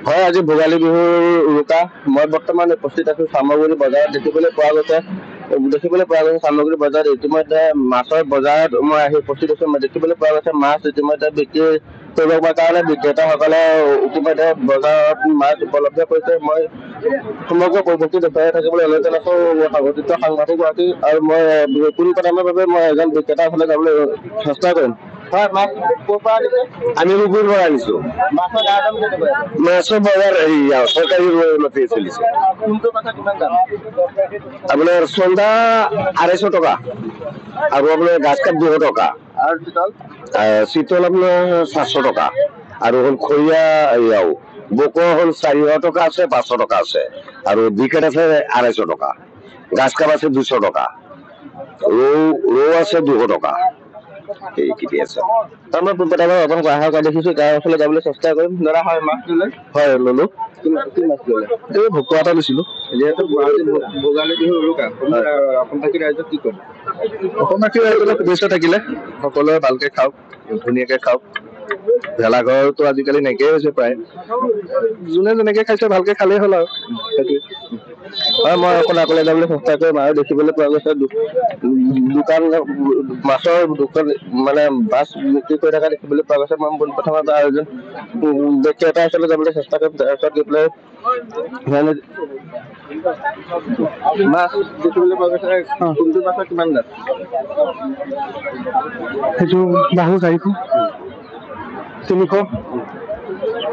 হয়, আজি ভোগালী বিহুৰ উৰুকা। মই বৰ্তমান উপস্থিত আছো চামগুৰি বজাৰত। দেখিবলৈ পোৱা গৈছে চামগুৰি বজাৰত ইতিমধ্যে মাছৰ বজাৰত মই আহি উপস্থিত আছো। দেখিবলৈ পোৱা গৈছে মাছ ইতিমধ্যে বিক্ৰী কৰিবৰ কাৰণে বিক্ৰেতাসকলে ইতিমধ্যে বজাৰত মাছ উপলব্ধ কৰিছে। মই সমগ্ৰ পৰিৱেশটো দেখুৱাই থাকিবলৈ অনুৰোধ জনাইছো সংগঠিত সাংবাদিকগৰাকী, আৰু মই পোনপ্ৰথমৰ বাবে মই এজন বিক্ৰেতাৰ ফালে যাবলৈ চেষ্টা কৰিম। হয়, মাছ ক'ৰ পৰা আনিছে? আমি উগুৰ পৰা আনিছো। মাছৰ দাম কেনেকুৱা? মাছৰ বজাৰ চৰকাৰী মতে চলিছে। কোনটো মাছৰ কিমান দাম? আপোনাৰ চন্দা 250 টকা আৰু আপোনাৰ গাছ কাপ 200 টকা আৰু চিতল আপোনাৰ 700 টকা আৰু হ'ল খৰিয়া বক হ'ল 400 টকা আছে, 500 টকা আছে আৰু বিকেট আছে 250 টকা, গাছ কাপ আছে 200 টকা, ৰৌ আছে 200 টকা। এইকেইটি আছে। মই পোনপ্ৰথমে অকণ গ্ৰাহক দেখিছো, তাৰ ওচৰলৈ যাবলৈ চেষ্টা কৰিম। দাদা, হয়, মাছ ল'লে? হয়, ল'লো। কি মাছ ল'লে? এই ভকুৱা এটা লৈছিলো। যিহেতু ভোগালী বিহুৰ উৰুকা, অসমবাসী ৰাইজক কি ক'ম? অসমবাসী ৰাইজলৈ শুভেচ্ছা থাকিলে সকলোৱে ভালকে খাওক, ধুনীয়াকে খাওক। ভেলাঘৰটো আজিকালি নাইকিয়াই হৈছে প্ৰায়। যোনে যেনেকে খাইছে ভালকে খালেই হ'ল আৰু সেইটোৱে। হয়, মই অকণ আগলৈ যাবলৈ চেষ্টা কৰিম। আৰু দেখিবলৈ পোৱা গৈছে দোকান মাছৰ দোকান মানে মাছ বিক্ৰী কৰি থকা দেখিবলৈ পোৱা গৈছে। মই পোনপ্ৰথমে আৰু এজন বিক্ৰেতাৰ ওচৰলৈ যাবলৈ চেষ্টা কৰিম। তাৰপিছত গৈ পেলাই মাছ দেখিবলৈ পোৱা গৈছে। কোনটো মাছৰ কিমান দাম? সেইটো বাহু 400, 300,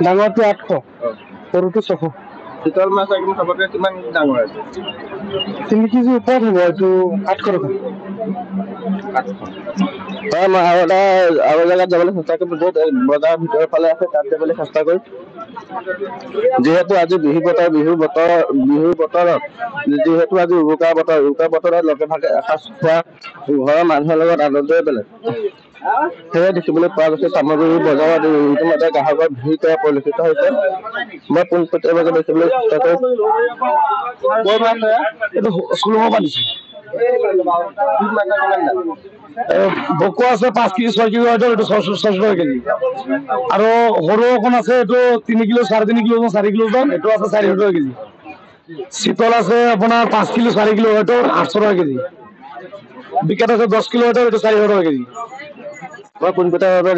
ডাঙৰটো 800, সৰুটো 600। চিতল মাছ একদম চবতকে কিমান ডাঙৰ আছে? 3 কেজি ওপৰত হ'ব। এইটো 800 টকা। হয়, মই আৰু জেগাত যাবলৈ চেষ্টা কৰিম, য'ত বজাৰৰ ভিতৰৰ ফালে আছে তাত যাবলৈ চেষ্টা কৰিম। যিহেতু আজি বিহুৰ বতৰত যিহেতু আজি উৰুকাৰ বতৰত লগে ভাগে এসাঁজ খোৱা ঘৰৰ মানুহৰ লগত আনন্দই বেলেগ। সেয়ে দেখিবলৈ পোৱা গৈছে চামগুৰি বজাৰত ইতিমধ্যে গ্ৰাহকৰ ভিৰ কৰা পৰিলক্ষিত হৈছে। মই পোনপটীয়াকৈ দেখিবলৈ চেষ্টা কৰিম। এইটো 16 পৰা দিছে। বকো আছে 5 কেজি 6 কেজি হয়তো, এইটো 600 কেজি আৰু সৰু অকণ আছে, এইটো 3 কিলো 3.5 কিলো 4 কিলো দাম, এইটো আছে 400 টকা কেজি। চিতল আছে আপোনাৰ 5 কিলো 4 কিলো হয়তো 800 টকা কেজি। বিকেট আছে 10 কিলো হয়তো, এইটো 400 টকা কেজি। মই পোনপটীয়াকৈ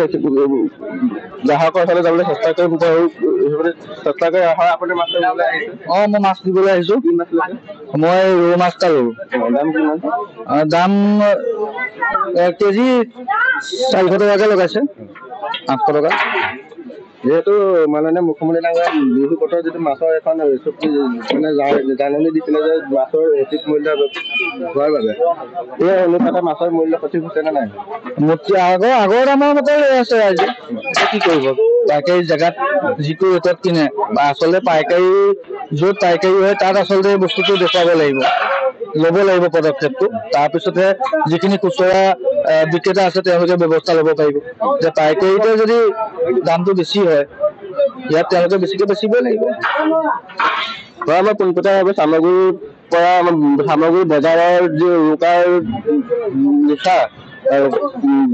গ্ৰাহকৰ ওচৰলৈ যাবলৈ চেষ্টা কৰিম। আপুনি মাছ দিবলৈ আহিছে? মই মাছ দিবলৈ আহিছো। মই ৰৌ মাছ এটা ল'লো। দাম কিমান? দাম 1 কেজি 400 টকাকে লগাইছে, 800 টকা। যিহেতু মাননীয় মুখ্যমন্ত্ৰী ডাঙৰীয়া বিহু বতৰত যিটো মাছৰ এখন মানে জাননী দিছিলে যে মাছৰ সঠিক মূল্য হোৱাৰ বাবে, এই অনুপাতে মাছৰ মূল্য সঠিক হৈছে নে নাই? আগৰ দামৰ মতে লৈ আছে ৰাইজে। কি কৰিব, পাইকাৰী জেগাত যিটো ৰেটত কিনে বা আচলতে য'ত পাইকাৰী হয় তাত আচলতে বস্তুটো দেখুৱাব লাগিব, ল'ব লাগিব পদক্ষেপটো। তাৰপিছতহে যিখিনি খুচুৰা বিক্ৰেতা আছে তেওঁলোকে ব্যৱস্থা ল'ব পাৰিব যে পাইকাৰীতে যদি দামটো বেছি হয়, ইয়াত তেওঁলোকে বেছিকে বেচিবই লাগিব। হয়, মই পোনপটীয়াভাৱে সামগ্ৰী বজাৰৰ যি উৰুকাৰ নিশা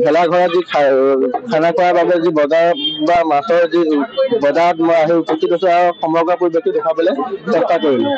ভেলাঘৰত যি খানা খোৱাৰ বাবে যি বজাৰ বা মাছৰ যি বজাৰত মই আহি উপস্থিত আছো আৰু সমগ্ৰ পৰিৱেশটো দেখাবলৈ চেষ্টা কৰিলো।